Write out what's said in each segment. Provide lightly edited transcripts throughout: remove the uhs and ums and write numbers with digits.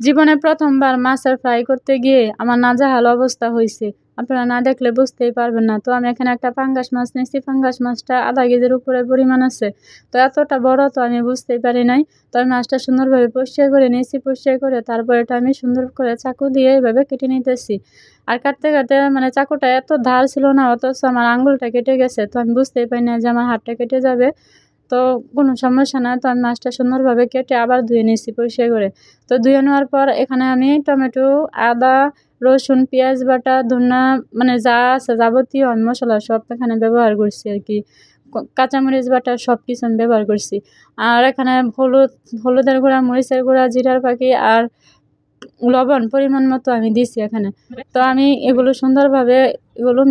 জীবনে প্রথমবার মাছের ফ্রাই করতে গিয়ে আমার নাজেহাল অবস্থা হয়েছে। আপনারা না দেখলে বুঝতেই পারবেন না। তো আমি এখানে একটা পাঙ্গাস মাছ নিয়েছি। পাঙ্গাস মাছটা আধা কেজির উপরে পরিমাণ আছে। তো এতটা বড় তো আমি বুঝতেই পারি নাই। তো আমি মাছটা সুন্দরভাবে পরিষ্কার করে নিয়েছি। পরিষ্কার করে তারপর এটা আমি সুন্দর করে চাকু দিয়ে এভাবে কেটে নিতেছি। আর কাটতে কাটতে মানে চাকুটা এত ধার ছিল না, অথচ আমার আঙুলটা কেটে গেছে। তো আমি বুঝতেই পারি না যে আমার হাতটা কেটে যাবে। তো কোনো সমস্যা না। তো আমি মাছটা সুন্দরভাবে কেটে আবার ধুয়ে নিয়েছি পরিষ্কার করে। তো ধুয়ে নেওয়ার পর এখানে আমি টমেটো, আদা, রসুন, পেঁয়াজ বাটা, ধনিয়া মানে যা আছে যাবতীয় আমি মশলা সব এখানে ব্যবহার করছি আরকি। কাঁচামরিচ বাটা সবকিছু আমি ব্যবহার করছি। আর এখানে হলুদের গুঁড়া, মরিচের গুঁড়া, জিরার ফাঁকি আর লবণ পরিমাণ মতো আমি দিছি এখানে। তো আমি এগুলো সুন্দরভাবে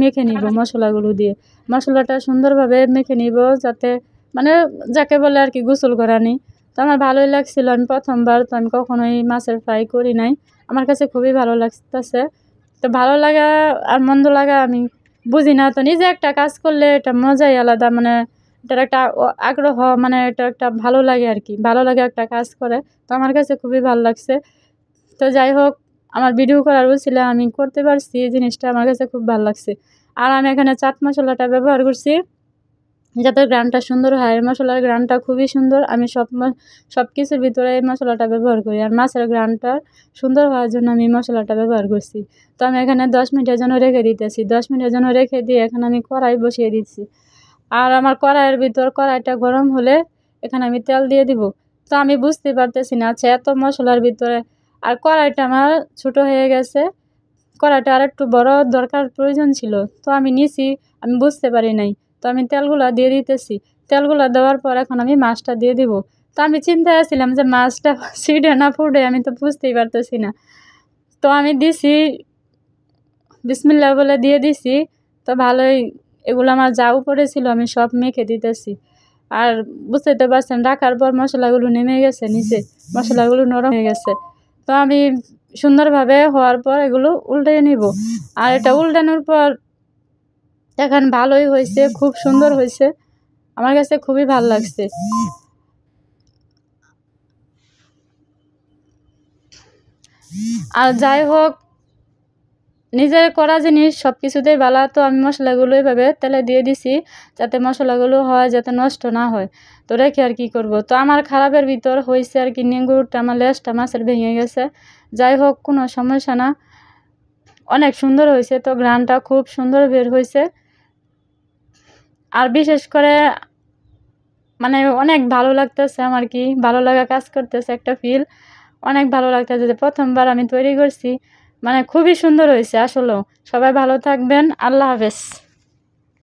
মেখে নিব মশলাগুলো দিয়ে। মশলাটা সুন্দরভাবে মেখে নিব যাতে মানে যাকে বলে আরকি গোসল করানি। তো আমার ভালোই লাগছিল। আমি প্রথমবার, তো আমি কখনোই মাছের ফ্রাই করি নাই। আমার কাছে খুবই ভালো লাগতেছে। তো ভালো লাগা আর মন্দ লাগা আমি বুঝি না। তো নিজে একটা কাজ করলে এটা মজাই আলাদা। মানে এটার একটা আগ্রহ, মানে এটা একটা ভালো লাগে আরকি। ভালো লাগে একটা কাজ করে। তো আমার কাছে খুবই ভালো লাগছে। তো যাই হোক, আমার ভিডিও করার উছিলা আমি করতে পারছি, এই জিনিসটা আমার কাছে খুব ভালো লাগছে। আর আমি এখানে চাট মশলাটা ব্যবহার করছি যাতে ঘ্রাণটা সুন্দর হয়। এই মশলার ঘ্রাণটা খুবই সুন্দর। আমি সব কিছুর ভিতরে এই মশলাটা ব্যবহার করি। আর মাছের ঘ্রাণটা সুন্দর হওয়ার জন্য আমি মশলাটা ব্যবহার করছি। তো আমি এখানে 10 মিনিটের জন্য রেখে দিতেছি। 10 মিনিটের জন্য রেখে দিয়ে এখানে আমি কড়াই বসিয়ে দিচ্ছি। আর আমার কড়াইটা গরম হলে এখানে আমি তেল দিয়ে দিব। তো আমি বুঝতে পারতেছি না, আচ্ছা এত মশলার ভিতরে আর কড়াইটা আমার ছোট হয়ে গেছে। কড়াইটা আরেকটু বড় দরকার প্রয়োজন ছিল। তো আমি নিছি, আমি বুঝতে পারি নাই। তো আমি তেলগুলা দিয়ে দিতেছি। তেলগুলা দেওয়ার পর এখন আমি মাছটা দিয়ে দিব। তো আমি চিন্তায় ছিলাম যে মাছটা ছিঁড়ে না ফুটে, আমি তো বুঝতেই পারতেছি না। তো আমি দিছি, বিসমিল্লাহ বলে দিয়ে দিছি। তো ভালোই এগুলো আমার যা উপরে ছিল আমি সব মেখে দিতেছি। আর বুঝতেই তো পারছেন, রাখার পর মশলাগুলো নেমে গেছে নিচে, মশলাগুলো নরম হয়ে গেছে। তো আমি সুন্দরভাবে হওয়ার পর এগুলো উল্টে নিব। আর এটা উল্টানোর পর এখন ভালোই হয়েছে, খুব সুন্দর হয়েছে। আমার কাছে খুবই ভালো লাগছে। আর যাই হোক, নিজের করা জিনিস সব কিছুতেই ভালো। তো আমি মশলাগুলো এভাবে তেলে দিয়ে দিছি যাতে মশলাগুলো হয় যাতে নষ্ট না হয়। তো রেখে আর কি করব। তো আমার খারাপের ভিতর হয়েছে আর কি নেঙ্গুরটা, আমার লেজটা মাছের ভেঙে গেছে। যাই হোক, কোনো সমস্যা না, অনেক সুন্দর হয়েছে। তো ঘ্রাণটা খুব সুন্দর বের হয়েছে। আর বিশেষ করে মানে অনেক ভালো লাগতেছে আমার, কি ভালো লাগা কাজ করতেছে, একটা ফিল অনেক ভালো লাগতেছে যে প্রথমবার আমি তৈরি করছি। মানে খুবই সুন্দর হয়েছে আসলেও। সবাই ভালো থাকবেন। আল্লাহ হাফেজ।